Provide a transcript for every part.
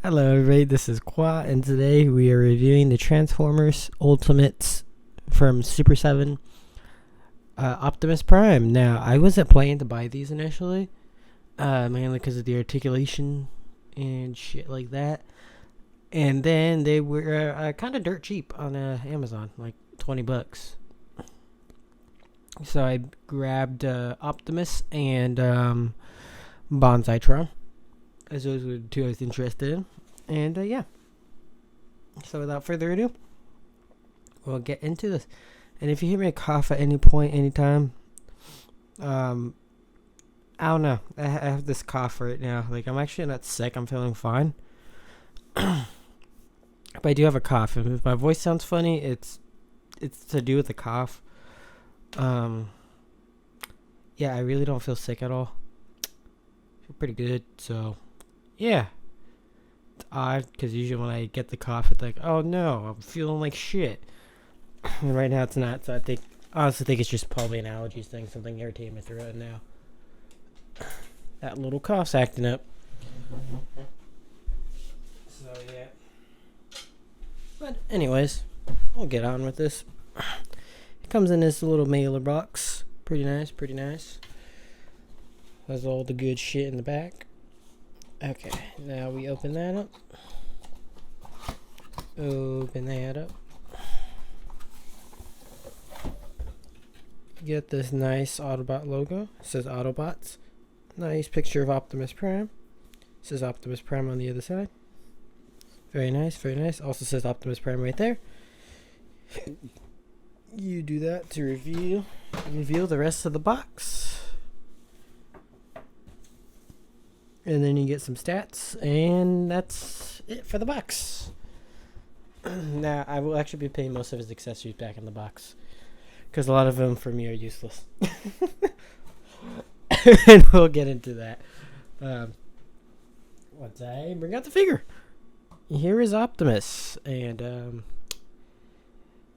Hello, everybody. This is Qua, and today we are reviewing the Transformers Ultimates from Super 7 Optimus Prime. Now, I wasn't planning to buy these initially, mainly because of the articulation and shit like that. And then they were kind of dirt cheap on Amazon, like $20. So I grabbed Optimus and Bonsai as those were the two I was interested in. And yeah. So without further ado, we'll get into this. And if you hear me cough at any point, anytime, I don't know. I have this cough right now. Like, I'm actually not sick. I'm feeling fine. But I do have a cough. And if my voice sounds funny, it's to do with the cough. Yeah, I really don't feel sick at all. I feel pretty good, so yeah. It's odd because usually when I get the cough, it's like, oh no, I'm feeling like shit. And right now it's not. So I honestly think it's just probably an allergies thing, something irritating my throat now. That little cough's acting up. So yeah. But anyways, we'll get on with this. It comes in this little mailer box. Pretty nice, pretty nice. Has all the good shit in the back. Okay, now we open that up. Open that up. Get this nice Autobot logo. It says Autobots. Nice picture of Optimus Prime. It says Optimus Prime on the other side. Very nice, very nice. Also says Optimus Prime right there. You do that to reveal the rest of the box. And then you get some stats, and that's it for the box. Now, I will actually be paying most of his accessories back in the box, because a lot of them for me are useless. And we'll get into that. Once I bring out the figure. Here is Optimus, and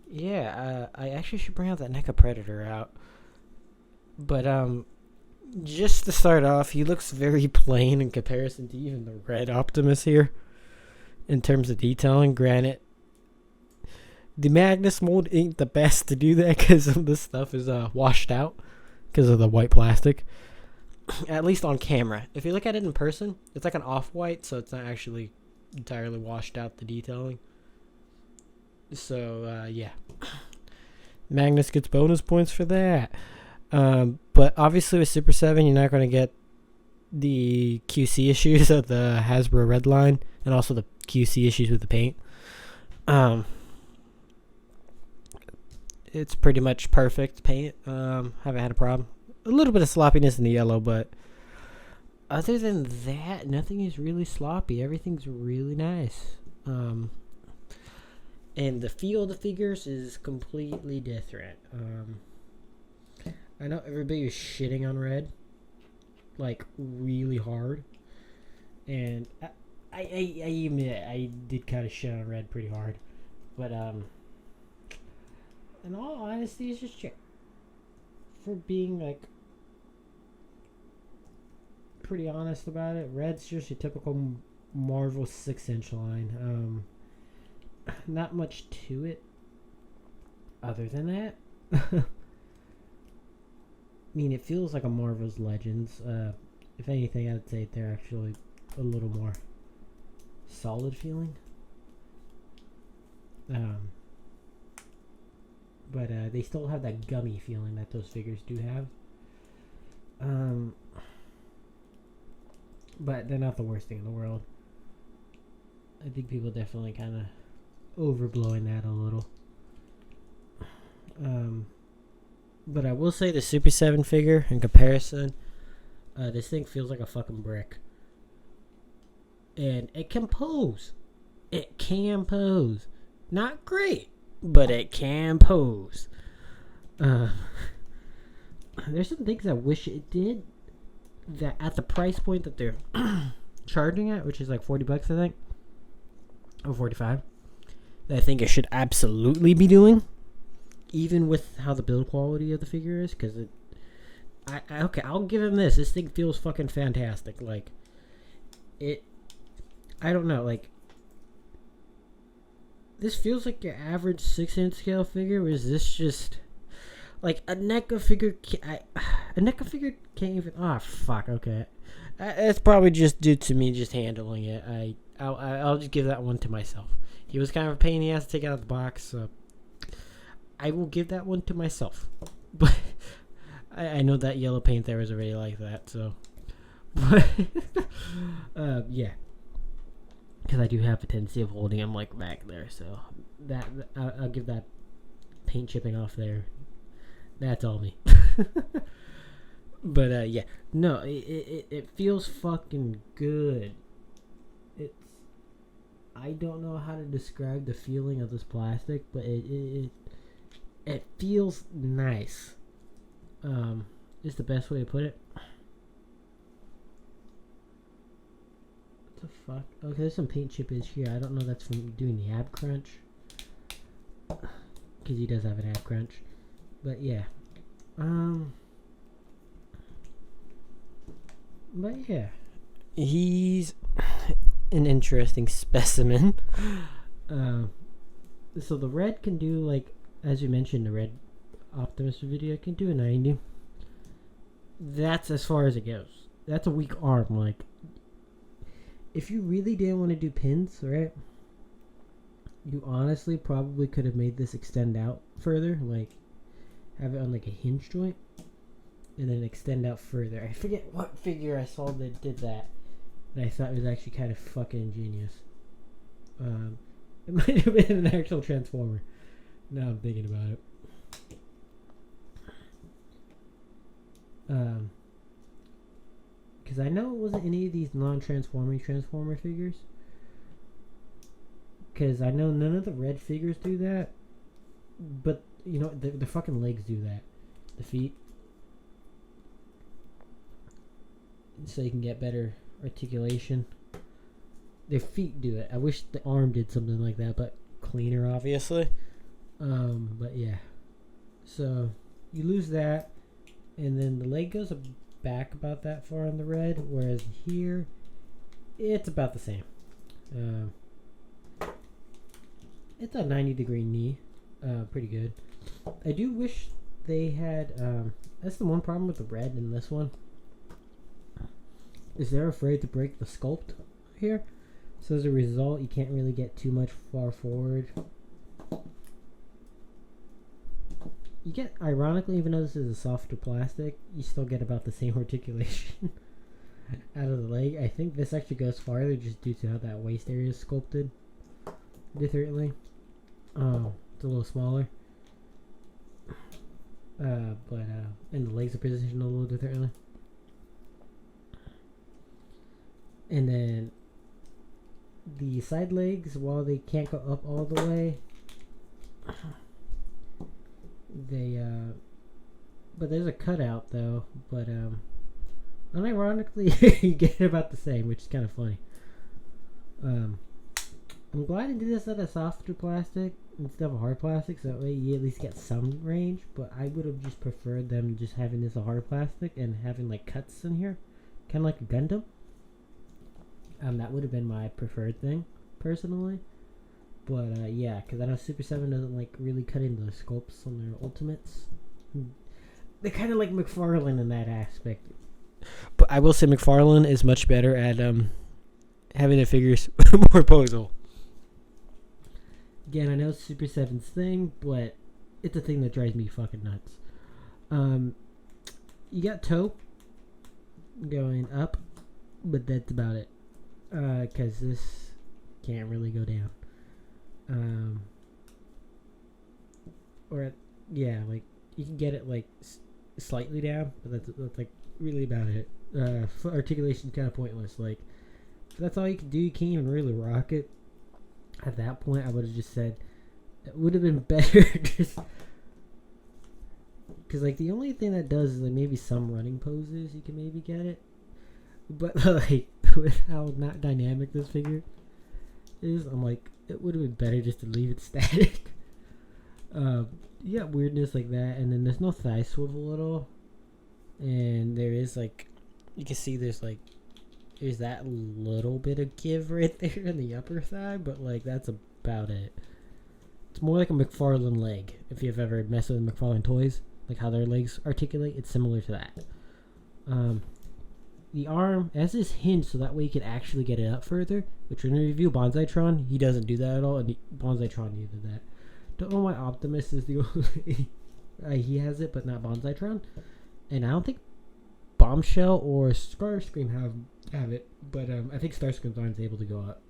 yeah, I actually should bring out that NECA Predator out. But just to start off, he looks very plain in comparison to even the red Optimus here in terms of detailing. Granted, the Magnus mold ain't the best to do that because some of this stuff is washed out because of the white plastic. At least on camera. If you look at it in person, it's like an off-white, so it's not actually entirely washed out, the detailing. So, yeah. Magnus gets bonus points for that. But obviously with Super 7, you're not going to get the QC issues of the Hasbro Red line, and also the QC issues with the paint. It's pretty much perfect paint. Haven't had a problem. A little bit of sloppiness in the yellow, but other than that, nothing is really sloppy. Everything's really nice. And the feel of the figures is completely different. I know everybody was shitting on red, like, really hard. And I admit, I did kind of shit on red pretty hard. But, in all honesty, it's just for being, like, pretty honest about it, red's just your typical Marvel 6-inch line. Not much to it other than that. I mean, it feels like a Marvel's Legends. If anything, I'd say they're actually a little more solid feeling. But they still have that gummy feeling that those figures do have. But they're not the worst thing in the world. I think people definitely kind of overblowing that a little. But I will say the Super 7 figure, in comparison, this thing feels like a fucking brick. And it can pose. It can pose. Not great, but it can pose. There's some things I wish it did, that at the price point that they're charging at, which is like $40, I think, or 45, that I think it should absolutely be doing, even with how the build quality of the figure is, because okay, I'll give him this. This thing feels fucking fantastic. Like, it I don't know, like, this feels like your average 6-inch scale figure, or is this just like a NECA figure? A NECA figure can't even. Oh fuck. Okay, it's probably just due to me just handling it. I'll just give that one to myself. He was kind of a pain in the ass to take out of the box, so I will give that one to myself. But I know that yellow paint there is already like that, so. But yeah. Because I do have a tendency of holding him like back there, so that I'll give that paint chipping off there. That's all me. But yeah, no, it feels fucking good. I don't know how to describe the feeling of this plastic, but it feels nice. Is the best way to put it. The fuck? Okay, there's some paint chippage here. I don't know if that's from doing the ab crunch. Because he does have an ab crunch. But yeah. But yeah. He's an interesting specimen. So the red can do, like, as you mentioned, the red Optimus video can do a 90. That's as far as it goes. That's a weak arm, like. If you really didn't want to do pins, right? You honestly probably could have made this extend out further, like have it on like a hinge joint, and then extend out further. I forget what figure I saw that did that I thought was actually kind of fucking ingenious. It might have been an actual Transformer. Now I'm thinking about it. Because I know it wasn't any of these non-transforming Transformer figures. Because I know none of the red figures do that. But, you know, the fucking legs do that. The feet. So you can get better articulation. Their feet do it. I wish the arm did something like that, but cleaner, obviously. But yeah. So, you lose that. And then the leg goes back about that far on the red, whereas here it's about the same. It's a 90-degree knee, pretty good. I do wish they had. That's the one problem with the red in this one. Is they're afraid to break the sculpt here, so as a result, you can't really get too much far forward. You get, ironically, even though this is a softer plastic, you still get about the same articulation out of the leg. I think this actually goes farther just due to how that waist area is sculpted differently. It's a little smaller. And the legs are positioned a little differently. And then the side legs, while they can't go up all the way, but there's a cutout though. But unironically, you get about the same, which is kind of funny. I'm glad I did this out of softer plastic instead of a hard plastic, so that way you at least get some range. But I would have just preferred them just having this a hard plastic and having like cuts in here, kind of like a Gundam. That would have been my preferred thing, personally. But yeah, because I know Super 7 doesn't like really cut into the sculpts on their Ultimates. They're kind of like McFarlane in that aspect. But I will say McFarlane is much better at having their figures more posable. Again, I know it's Super 7's thing, but it's a thing that drives me fucking nuts. You got toe going up, but that's about it. Because this can't really go down. Yeah, like you can get it like slightly down, but that's like really about it. Articulation's kind of pointless. Like if that's all you can do, you can't even really rock it. At that point, I would have just said it would have been better just because like the only thing that does is like maybe some running poses you can maybe get it, but like with how not dynamic this figure is, I'm like it would have been better just to leave it static. You got weirdness like that, and then there's no thigh swivel at all, and there is like you can see there's like There's that little bit of give right there in the upper thigh, but like that's about it. It's more like a McFarlane leg. If you've ever messed with McFarlane toys, like how their legs articulate, it's similar to that. The arm has this hinge so that way you can actually get it up further. Which when we review Bonsaitron, he doesn't do that at all, and Bonsaitron neither that. Don't know why Optimus is the only he has it, but not Bonsaitron. And I don't think Bombshell or Starscream have it, but I think Starscream's arm's able to go up.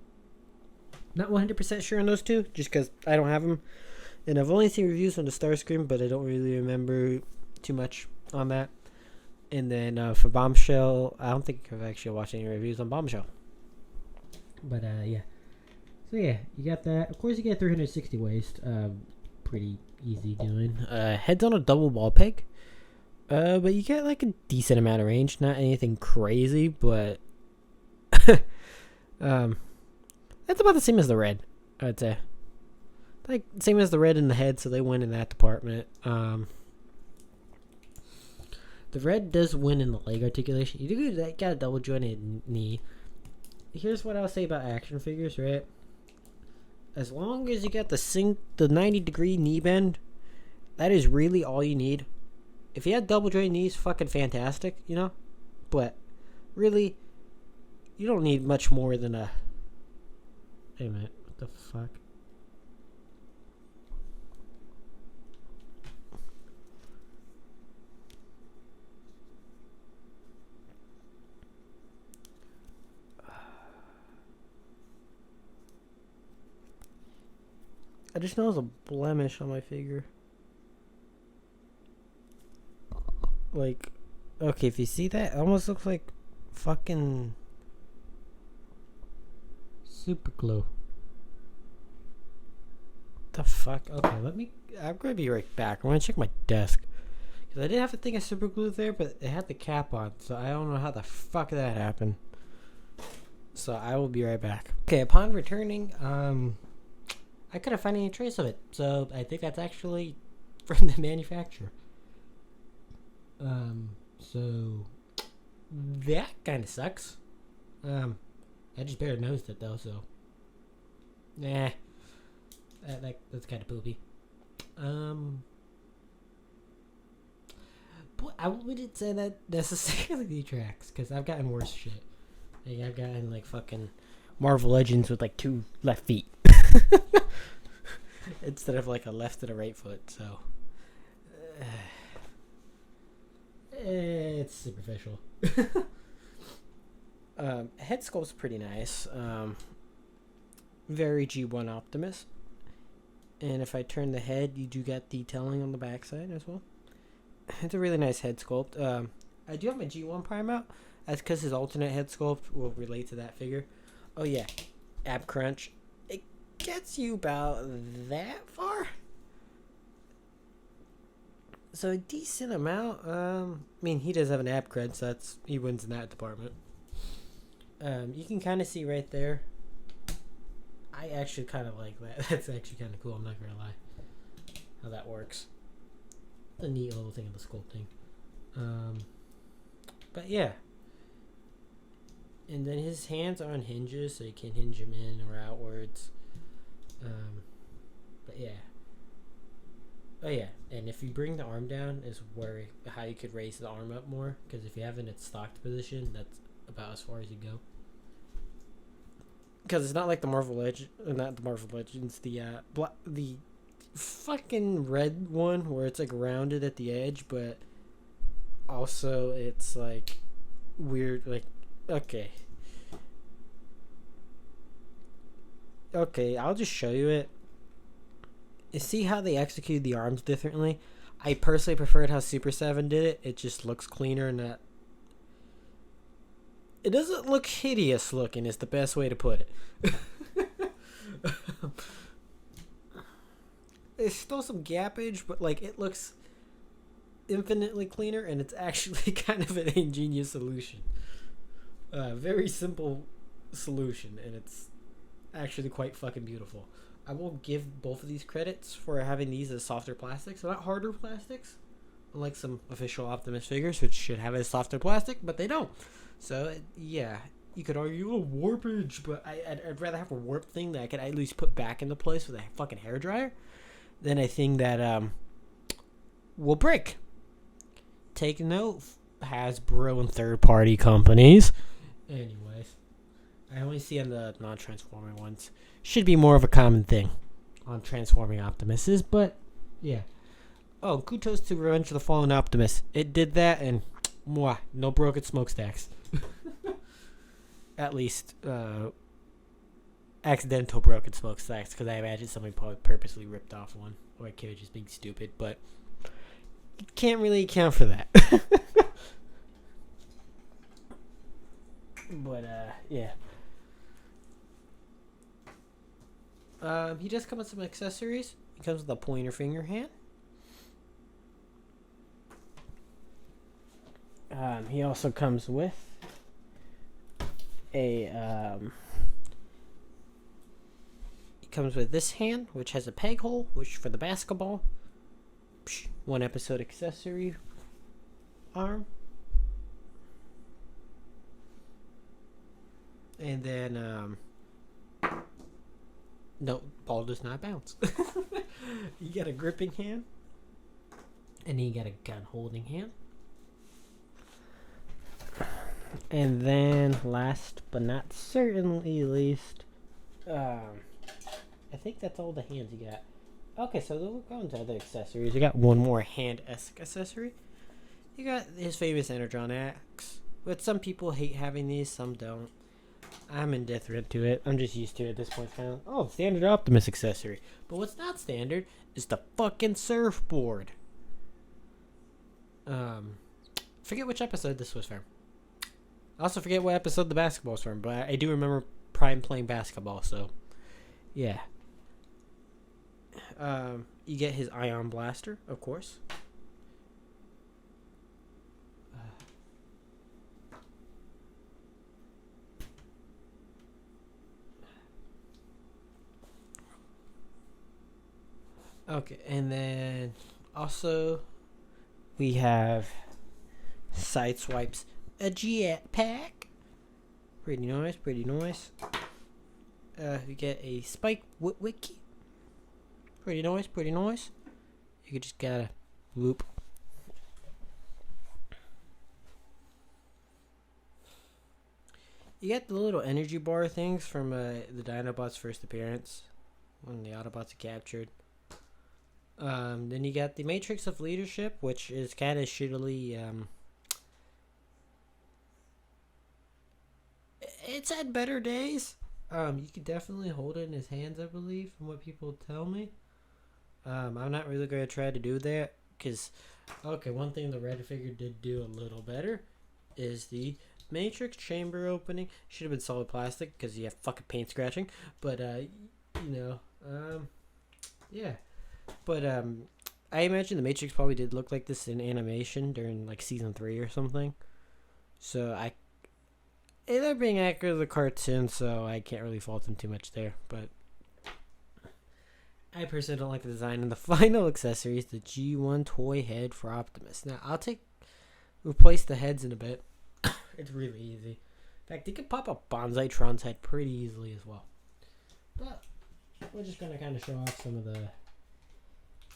Not 100% sure on those two, just because I don't have them. And I've only seen reviews on the Starscream, but I don't really remember too much on that. And then for Bombshell, I don't think I've actually watched any reviews on Bombshell. But yeah. So yeah, you got that. Of course, you get 360 waist. Pretty easy doing. Head's on a double ball peg. But you get like a decent amount of range. Not anything crazy, but that's about the same as the red, I'd say. Like same as the red in the head, so they win in that department. The red does win in the leg articulation. You do got a double jointed knee. Here's what I'll say about action figures, right? As long as you got the 90-degree knee bend, that is really all you need. If you had double jointed knees, fucking fantastic, you know? But really, you don't need much more than a... Wait a minute, what the fuck? I just know there's a blemish on my figure. Like, okay, if you see that, it almost looks like fucking super glue. The fuck? Okay, I'm gonna be right back. I'm gonna check my desk. Because I did have a thing of super glue there, but it had the cap on, so I don't know how the fuck that happened. So I will be right back. Okay, upon returning, I couldn't find any trace of it, so I think that's actually from the manufacturer. So that kind of sucks. I just barely noticed it though, so nah, that's kind of poopy. But I wouldn't say that necessarily tracks, because I've gotten worse shit. Like I've gotten like fucking Marvel Legends with like 2 left feet. Instead of like a left and a right foot, so it's superficial. Head sculpt's pretty nice. Very G1 Optimus. And if I turn the head, you do get detailing on the backside as well. It's a really nice head sculpt. I do have my G1 Prime out. That's because his alternate head sculpt will relate to that figure. Oh yeah, ab crunch. It gets you about that far. So a decent amount. I mean, he does have an ab crunch, so he wins in that department. You can kind of see right there. I actually kind of like that. That's actually kind of cool. I'm not gonna lie. How that works. The neat little thing of the sculpting. But yeah. And then his hands are on hinges, so you can hinge them in or outwards. But yeah. Oh yeah, and if you bring the arm down, is where how you could raise the arm up more. Because if you have it in its stocked position, that's about as far as you go. Because it's not like the Marvel Legends, not the Marvel Legends, the fucking red one where it's like rounded at the edge, but also it's like weird. Like, okay, I'll just show you it. You see how they executed the arms differently? I personally preferred how Super 7 did it. It just looks cleaner and that. It doesn't look hideous looking is the best way to put it. There's still some gappage, but like it looks infinitely cleaner, and it's actually kind of an ingenious solution. Very simple solution, and it's actually quite fucking beautiful. I will give both of these credits for having these as softer plastics, not harder plastics, unlike some official Optimus figures, which should have a softer plastic, but they don't. So yeah, you could argue a warpage, but I'd rather have a warp thing that I could at least put back into place with a fucking hairdryer than a thing that will break. Take note, Hasbro and third-party companies. Anyways, I only see on the non-transforming ones. Should be more of a common thing on transforming Optimuses, but yeah. Oh, kudos to Revenge of the Fallen Optimus. It did that, and mwah, no broken smokestacks. At least, accidental broken smokestacks, because I imagine somebody probably purposely ripped off one, or a kid just being stupid, but you can't really account for that. But, yeah. He does come with some accessories. He comes with a pointer finger hand. He also comes with he comes with this hand, which has a peg hole, which for the basketball. One episode accessory arm. And then, no, ball does not bounce. You get a gripping hand. And you get a gun holding hand. And then, last but not certainly least, I think that's all the hands you got. Okay, so we'll go into other accessories. You got one more hand-esque accessory. You got his famous Energon axe. But some people hate having these, some don't. I'm indifferent to it. I'm just used to it at this point. Kind of, oh, standard Optimus accessory. But what's not standard is the fucking surfboard. Forget which episode this was from. I also forget what episode the basketball was from, but I do remember Prime playing basketball, so yeah. You get his ion blaster, of course. Okay, and then also we have Sideswipe's a jetpack. Pretty nice, pretty nice. We get a Spike Wiki. Pretty nice, pretty nice. You just gotta whoop. You get the little energy bar things from the Dinobots' first appearance when the Autobots are captured. Then you got the Matrix of Leadership, which is kind of shittily. It's had better days. You could definitely hold it in his hands, I believe, from what people tell me. I'm not really going to try to do that, because, okay, one thing the Red figure did do a little better is the Matrix chamber opening. Should have been solid plastic, because you have fucking paint scratching, but, yeah. But, I imagine the Matrix probably did look like this in animation during, like, season 3 or something. So, they're being accurate to the cartoon, so I can't really fault them too much there. But I personally don't like the design. And the final accessory is the G1 toy head for Optimus. Now, replace the heads in a bit. It's really easy. In fact, you can pop up Bonsai-tron's head pretty easily as well. But we're just going to kind of show off some of the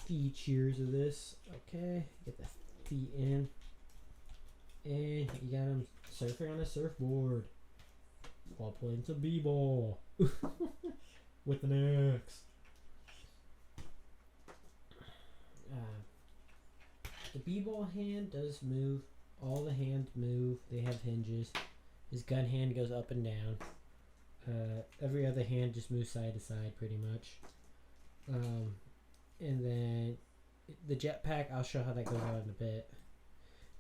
features of this. Okay, get the feet in. And you got him surfing on a surfboard while playing some b-ball with an axe. The b-ball hand does move. All the hands move. They have hinges. His gun hand goes up and down. Every other hand just moves side to side pretty much. And then the jetpack, I'll show how that goes out in a bit.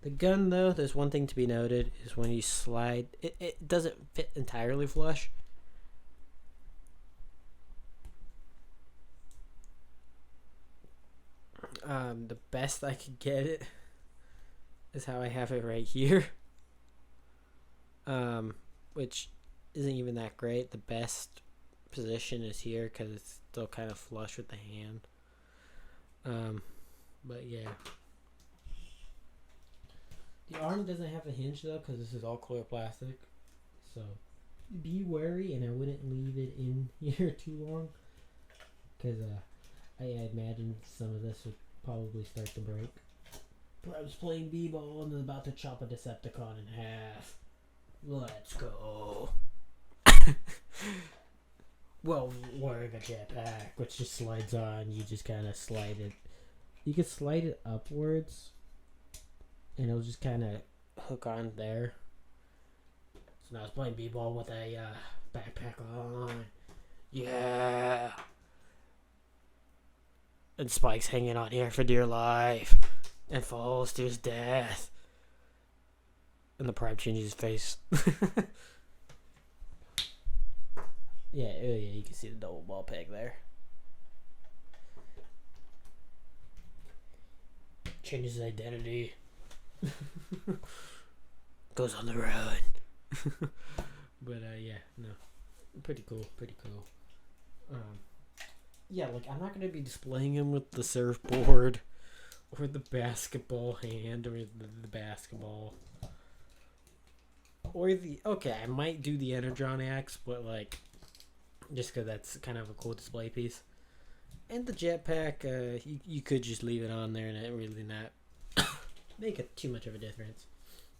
The gun, though, there's one thing to be noted, is when you slide, it doesn't fit entirely flush. The best I could get it is how I have it right here. Which isn't even that great. The best position is here because it's still kind of flush with the hand. But yeah. The arm doesn't have a hinge though, because this is all clear plastic. So be wary, and I wouldn't leave it in here too long, because I imagine some of this would probably start to break. But I was playing b-ball and was about to chop a Decepticon in half. Let's go. Well, wearing a jetpack, which just slides on, you just kind of slide it. You can slide it upwards, and it'll just kind of hook on there. So now I was playing b-ball with a backpack on. Yeah. And Spike's hanging on here for dear life. And falls to his death. And the Prime changes his face. Yeah, you can see the double ball peg there. Changes his identity. Goes on the run. But yeah, no. Pretty cool. Yeah, like I'm not gonna be displaying him with the surfboard or the basketball hand or the basketball. Or I might do the Energon axe, but like just because that's kind of a cool display piece. And the jetpack, you could just leave it on there and it really not make it too much of a difference.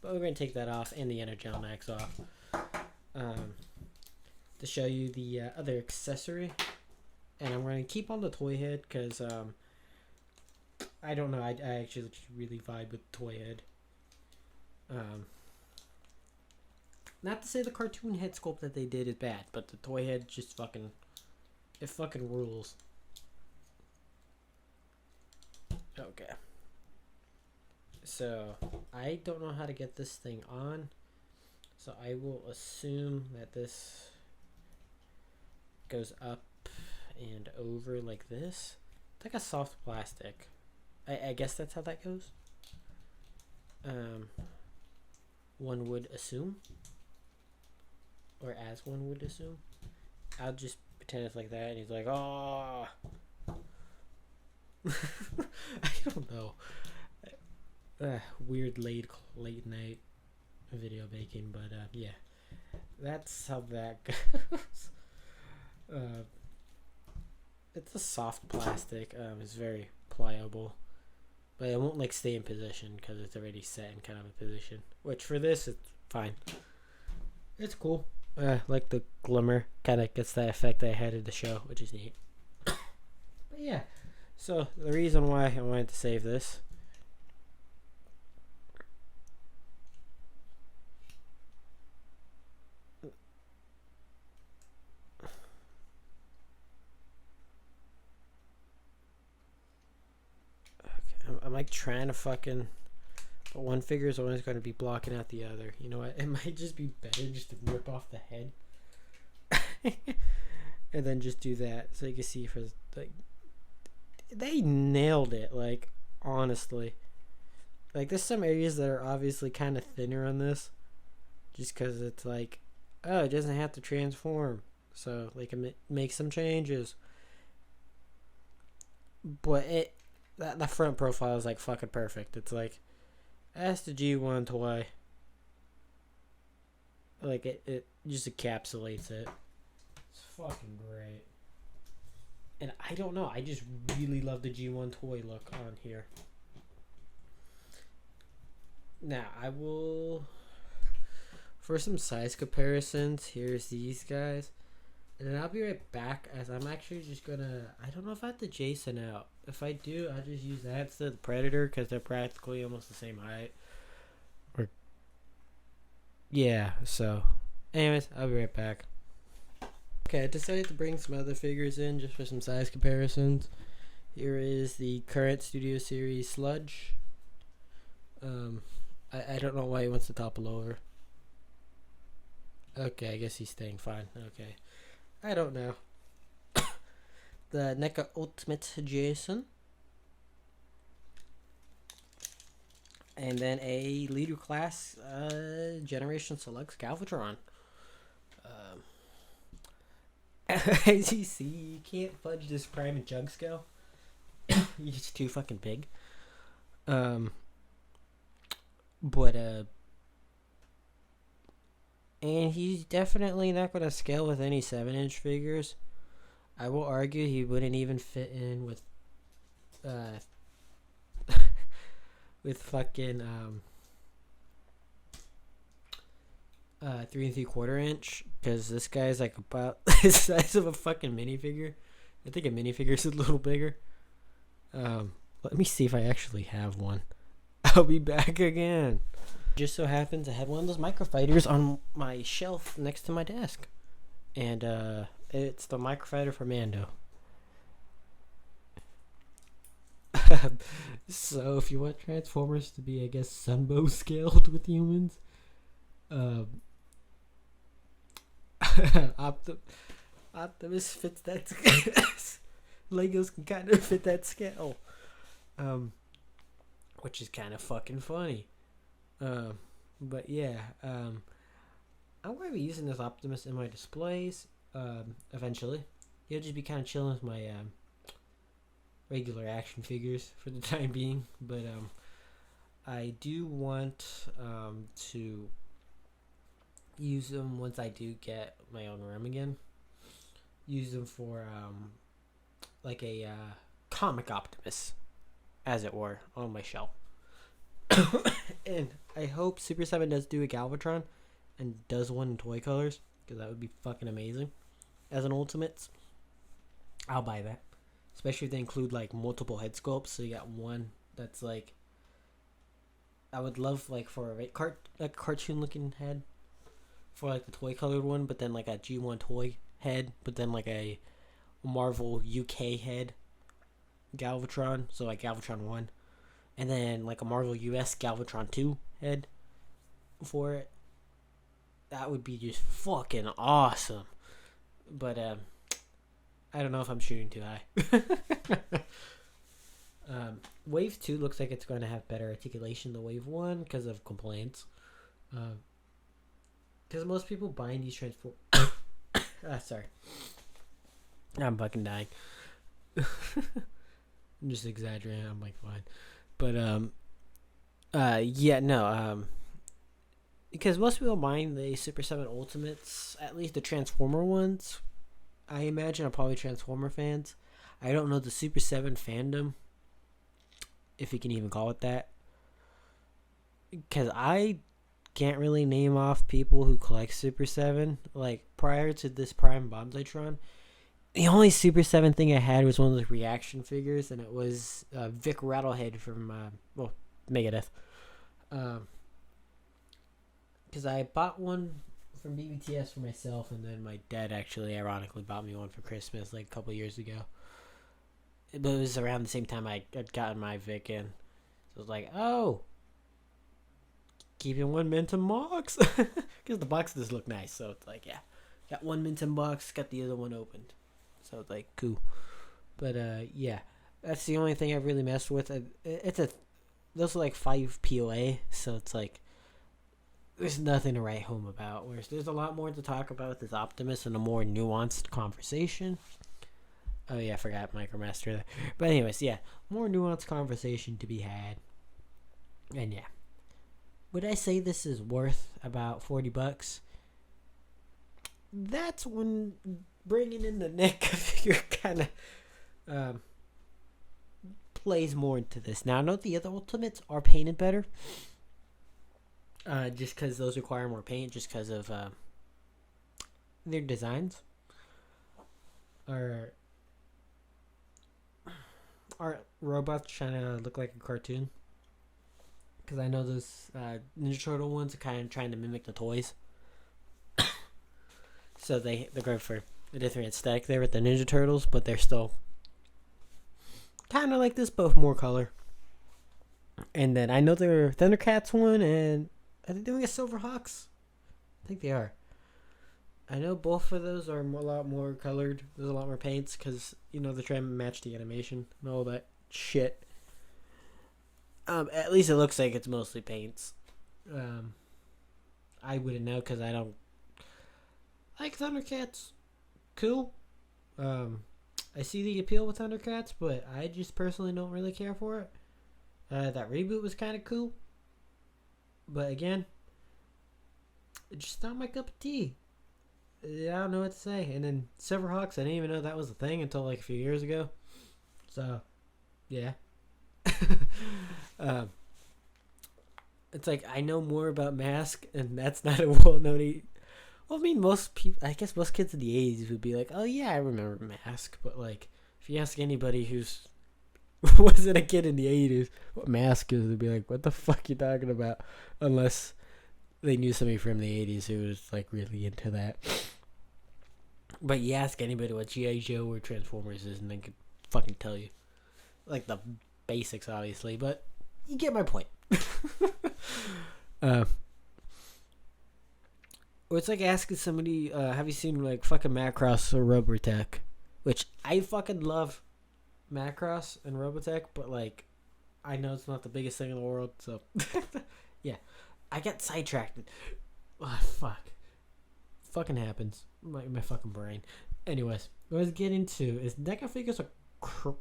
But we're going to take that off and the Energon axe off to show you the other accessory. And I'm going to keep on the toy head because I don't know, I actually really vibe with the toy head. Not to say the cartoon head sculpt that they did is bad, but the toy head just fucking rules. Okay. So, I don't know how to get this thing on, so I will assume that this goes up and over like this. It's like a soft plastic. I guess that's how that goes. One would assume. Or as one would assume. I'll just pretend it's like that, and he's like, oh. I don't know. Weird late night video making, but yeah. That's how that goes. It's a soft plastic. It's very pliable. But it won't like stay in position because it's already set in kind of a position. Which for this, it's fine. It's cool. Like the glimmer kind of gets that effect I had in the show, which is neat. But yeah, so the reason why I wanted to save this. Okay, I'm like trying to fucking. But one figure is always going to be blocking out the other. You know what? It might just be better just to rip off the head. And then just do that. So you can see for like. They nailed it. Like, honestly. Like, there's some areas that are obviously kind of thinner on this. Just because it's like. Oh, it doesn't have to transform. So they can make some changes. But that front profile is like fucking perfect. It's like. That's the G1 toy. Like, it just encapsulates it. It's fucking great. And I don't know, I just really love the G1 toy look on here. Now, I will... For some size comparisons, here's these guys. And then I'll be right back, as I'm actually just gonna... I don't know if I have to Jason out. If I do, I'll just use that instead of the Predator, because they're practically almost the same height. Yeah, so... Anyways, I'll be right back. Okay, I decided to bring some other figures in, just for some size comparisons. Here is the current Studio Series Sludge. I don't know why he wants to topple over. Okay, I guess he's staying fine. Okay. I don't know. The NECA Ultimate Jason. And then a Leader Class Generation Select Galvatron. As you see, you can't fudge this Prime and Junk scale. You're just too fucking big. But And he's definitely not going to scale with any 7-inch figures. I will argue he wouldn't even fit in with with fucking 3 3/4 inch, because this guy's like about the size of a fucking minifigure. I think a minifigure's a little bigger. Let me see if I actually have one. I'll be back again. Just so happens I had one of those microfighters on my shelf next to my desk, and it's the microfighter for Mando. So if you want Transformers to be, I guess, Sunbow scaled with humans, Optimus fits that. Legos can kind of fit that scale, which is kind of fucking funny. But yeah, I'm going to be using this Optimus in my displays eventually. He'll just be kind of chilling with my regular action figures for the time being. But I do want to use them once I do get my own room again. Use them for like a comic Optimus, as it were, on my shelf. And I hope Super 7 does do a Galvatron and does one in toy colors, because that would be fucking amazing. As an Ultimates, I'll buy that. Especially if they include like multiple head sculpts, so you got one that's like, I would love like for a cartoon looking head for like the toy colored one, but then like a G1 toy head, but then like a Marvel UK head Galvatron, so like Galvatron 1, and then like a Marvel US Galvatron 2 head for it. That would be just fucking awesome. But I don't know if I'm shooting too high. Wave 2 looks like it's going to have better articulation than Wave 1 because of complaints. Because most people buying these Transformers... sorry. I'm fucking dying. I'm just exaggerating. I'm like, fine. But, yeah, no. Because most people buying the Super 7 Ultimates, at least the Transformer ones, I imagine are probably Transformer fans. I don't know the Super 7 fandom, if you can even call it that. Because I can't really name off people who collect Super 7. Like, prior to this Prime Bonsaitron, the only Super 7 thing I had was one of those reaction figures, and it was Vic Rattlehead from, Megadeth. Because I bought one from BBTS for myself, and then my dad actually, ironically, bought me one for Christmas, like, a couple years ago. But it was around the same time I had gotten my Vic in. So I was like, oh, keeping one Minton box? Because the boxes look nice, so it's like, yeah. Got one Minton box, got the other one opened. So it's like, cool. But, yeah. That's the only thing I've really messed with. Those are like 5 POA, so it's like, there's nothing to write home about. Whereas there's a lot more to talk about with this Optimus and a more nuanced conversation. Oh yeah, I forgot Micromaster there. But anyways, yeah, more nuanced conversation to be had. And yeah, would I say this is worth about $40? That's when bringing in the NECA figure kind of plays more into this. Now I know the other Ultimates are painted better. Just because those require more paint, just because of their designs. Are robots trying to look like a cartoon? Because I know those Ninja Turtle ones are kind of trying to mimic the toys. So they're going for a different aesthetic there with the Ninja Turtles, but they're still kind of like this, but more color. And then I know they're Thundercats one, and are they doing a Silverhawks? I think they are. I know both of those are a lot more colored. There's a lot more paints because, you know, they're trying to match the animation and all that shit. At least it looks like it's mostly paints. I wouldn't know because I don't like Thundercats. Cool. I see the appeal with Thundercats, but I just personally don't really care for it. That reboot was kind of cool. But again, It's just not my cup of tea. I don't know what to say. And then Silverhawks, I didn't even know that was a thing until like a few years ago. So, yeah. um, it's like I know more about Mask, and that's not a well-known. Well, I mean, most people. I guess most kids in the '80s would be like, "Oh yeah, I remember Mask." But like, if you ask anybody who's wasn't a kid in the '80s what Mask is, they'd be like, "What the fuck you talking about?" Unless they knew somebody from the '80s who was like really into that. But you ask anybody what G.I. Joe or Transformers is, and they could fucking tell you. Like the basics, obviously, but you get my point. Or it's like asking somebody, have you seen like fucking Macross or Robotech? Which I fucking love Macross and Robotech, but like, I know it's not the biggest thing in the world, so yeah. I get sidetracked. Oh, fuck. Fucking happens. My fucking brain. Anyways, what I was getting to is NECA figures are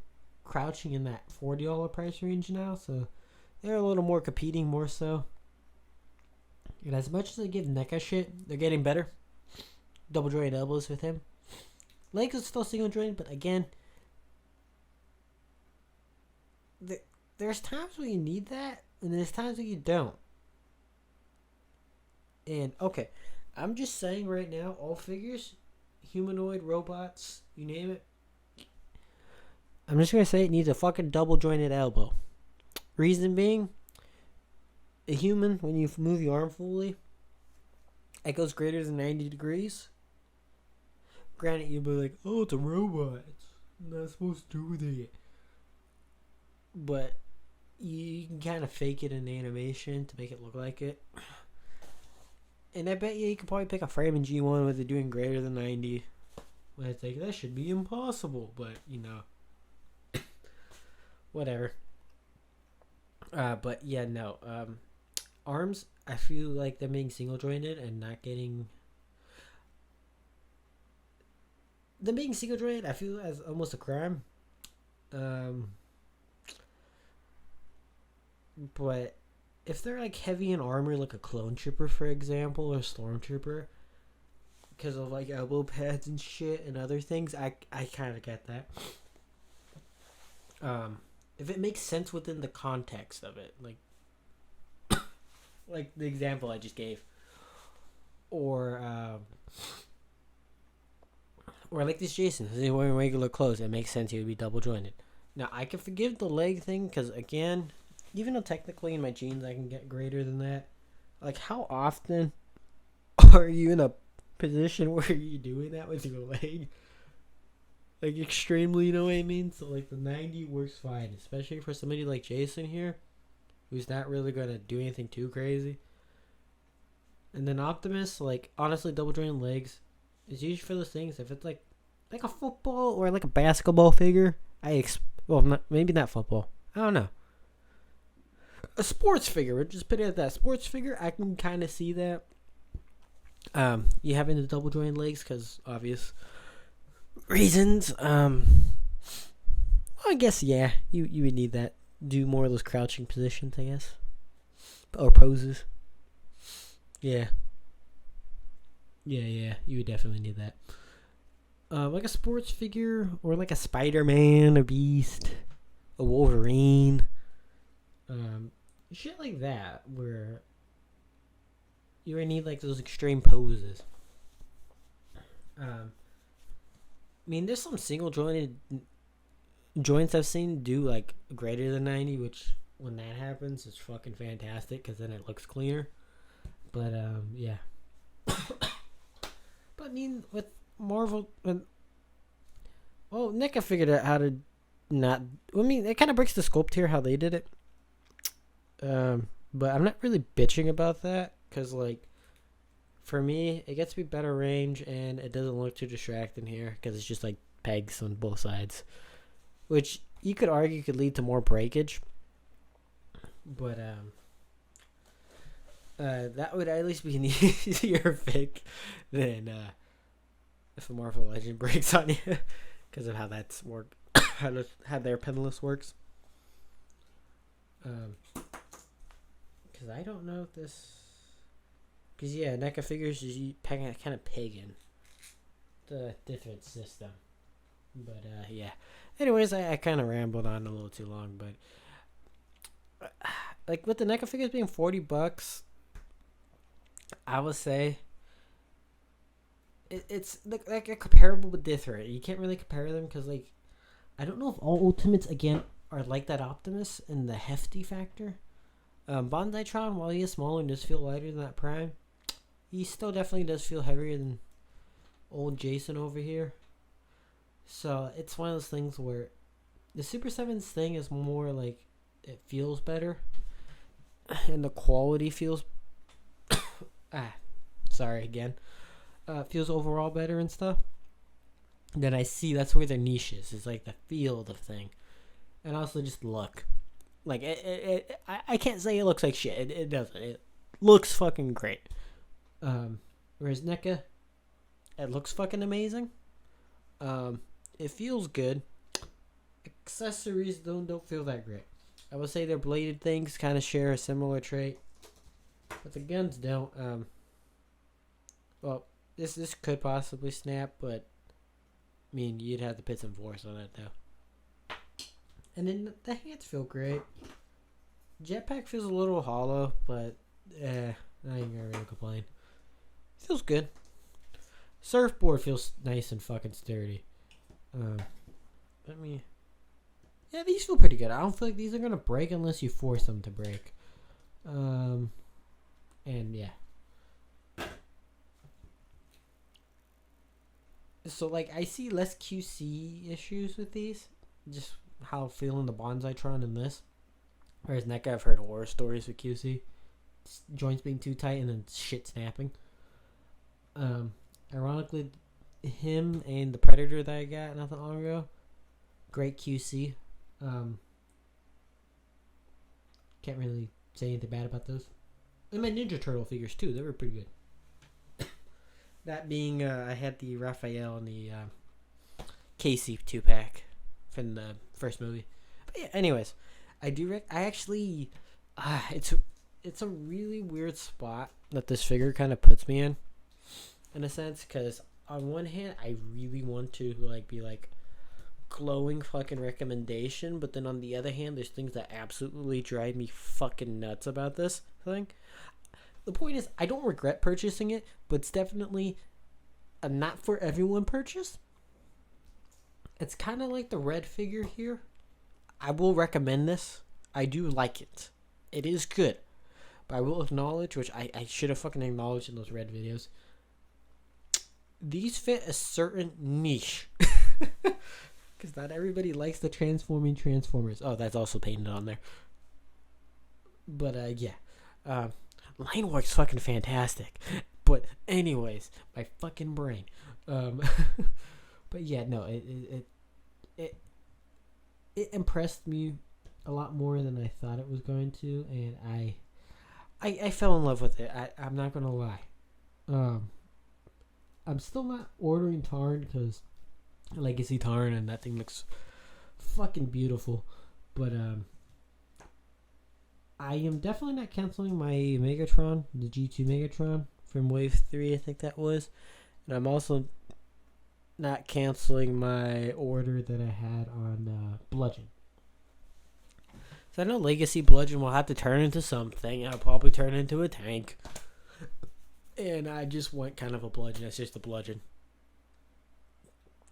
crouching in that $40 price range now, so they're a little more competing, more so. And as much as I give NECA shit, they're getting better. Double jointed elbows with him. Legs are still single jointed, but again, there's times where you need that, and there's times where you don't. And okay, I'm just saying right now, all figures, humanoid, robots, you name it. I'm just gonna say it needs a fucking double jointed elbow. Reason being, a human, when you move your arm fully, it goes greater than 90 degrees. Granted, you'll be like, oh, it's a robot. It's not supposed to do that. But you can kind of fake it in animation to make it look like it. And I bet you could probably pick a frame in G1 with it doing greater than 90. When it's like, that should be impossible. But, you know. Whatever. But, yeah, no. Arms, I feel like them being single jointed and not getting. Them being single jointed, I feel as almost a crime. But if they're like heavy in armor, like a clone trooper, for example, or stormtrooper, because of like elbow pads and shit and other things, I kind of get that. If it makes sense within the context of it, like the example I just gave, or like this Jason, he's wearing regular clothes. It makes sense he would be double jointed. Now I can forgive the leg thing because again, even though technically in my jeans I can get greater than that, like how often are you in a position where you're doing that with your leg? Like extremely, you know what I mean? So like the 90 works fine, especially for somebody like Jason here, who's not really gonna do anything too crazy. And then Optimus, like honestly, double jointed legs is usually for those things. If it's like a football or like a basketball figure, maybe not football. I don't know. A sports figure, we'll just put it at that. Sports figure, I can kind of see that. You having the double jointed legs because obvious reasons. Well, I guess yeah, you would need that. Do more of those crouching positions, I guess, or poses. Yeah, you would definitely need that. Like a sports figure or like a Spider-Man, a Beast, a Wolverine. Shit like that where you would need like those extreme poses. I mean, there's some single jointed joints I've seen do like greater than 90, which when that happens, it's fucking fantastic because then it looks cleaner. But yeah. But I mean, with Marvel, NECA figured out how to not. I mean, it kind of breaks the sculpt here how they did it. But I'm not really bitching about that because, like, for me, it gets to be better range and it doesn't look too distracting here because it's just like pegs on both sides, which you could argue could lead to more breakage. But that would at least be an easier pick than if a Marvel Legend breaks on you because of how that's work, how their pinless works. Because I don't know if this. Because, yeah, NECA figures is kind of pagan. The different system. But, yeah. Anyways, I kind of rambled on a little too long, but like with the NECA figures being $40, I would say it's like a comparable but different. You can't really compare them because like I don't know if all Ultimates again are like that Optimus in the hefty factor. Bonzaitron, while he is smaller and does feel lighter than that Prime, he still definitely does feel heavier than old Jason over here. So it's one of those things where the Super 7's thing is more like it feels better and the quality feels sorry again. Feels overall better and stuff. Then I see that's where their niche is like the feel of the thing. And also just look. Like I can't say it looks like shit. It doesn't. It looks fucking great. Whereas NECA, it looks fucking amazing. It feels good. Accessories don't feel that great. I would say their bladed things kind of share a similar trait, but the guns don't. Well, this could possibly snap, but I mean you'd have to put some force on it though. And then the hands feel great. Jetpack feels a little hollow, but I ain't gonna really complain. Feels good. Surfboard feels nice and fucking sturdy. Yeah, these feel pretty good. I don't feel like these are gonna break unless you force them to break. And yeah. So like I see less QC issues with these. Just how feeling the Bonzaitron in this. Whereas NECA, I've heard horror stories with QC. Joints being too tight and then shit snapping. Ironically, him and the Predator that I got not that long ago, great QC. Can't really say anything bad about those. And my Ninja Turtle figures too, they were pretty good. That being, I had the Raphael and the Casey 2-pack from the first movie. But yeah, anyways, I actually, it's a really weird spot that this figure kind of puts me in a sense, because on one hand, I really want to be glowing fucking recommendation, but then on the other hand, there's things that absolutely drive me fucking nuts about this thing. The point is, I don't regret purchasing it, but it's definitely a not for everyone purchase. It's kind of like the red figure here. I will recommend this. I do like it. It is good. But I will acknowledge, which I should have fucking acknowledged in those red videos, these fit a certain niche. Because not everybody likes the transforming Transformers. Oh, that's also painted on there. But, yeah. Line work's fucking fantastic. But, anyways, my fucking brain. But, yeah, no, it impressed me a lot more than I thought it was going to. And I fell in love with it. I'm not going to lie. I'm still not ordering Tarn because Legacy Tarn and that thing looks fucking beautiful. But I am definitely not canceling my Megatron, the G2 Megatron from Wave 3, I think that was. And I'm also not canceling my order that I had on Bludgeon. So I know Legacy Bludgeon will have to turn into something. I'll probably turn into a tank. And I just want kind of a Bludgeon. It's just a Bludgeon.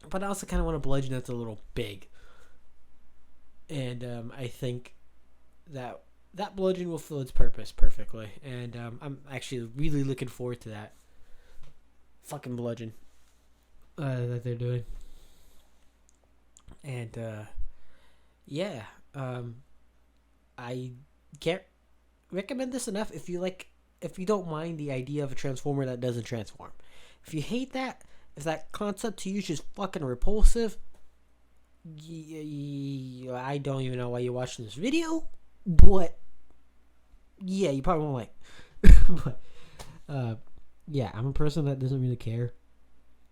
But I also kind of want a Bludgeon that's a little big. And I think that Bludgeon will fill its purpose perfectly. And I'm actually really looking forward to that fucking Bludgeon that they're doing. And yeah, I can't recommend this enough if you don't mind the idea of a Transformer that doesn't transform. If you hate that, if that concept to you is just fucking repulsive, I don't even know why you're watching this video, but yeah, you probably won't like. But yeah, I'm a person that doesn't really care.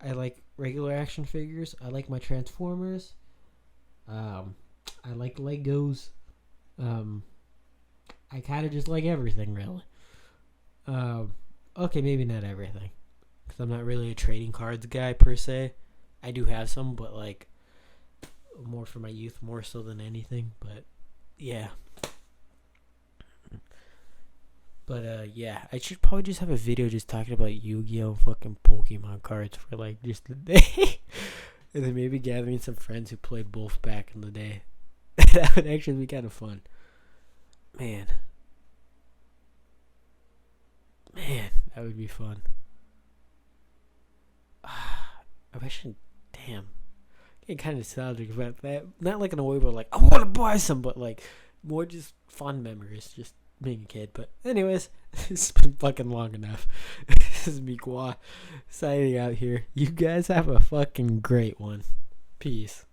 I like regular action figures. I like my Transformers. I like Legos. I kind of just like everything, really. Okay, maybe not everything, because I'm not really a trading cards guy per se. I do have some, but like more for my youth, more so than anything. But yeah. But yeah, I should probably just have a video just talking about Yu-Gi-Oh! Fucking Pokemon cards for like just the day. And then maybe gathering some friends who played both back in the day. That would actually be kind of fun. Man. Man, that would be fun. I wish I... Damn. Getting kind of nostalgic about that. Not like in a way where like, I want to buy some, but like, more just fun memories. Just being a kid. But anyways, it's been fucking long enough. This is me, Gua, signing out here. You guys have a fucking great one. Peace.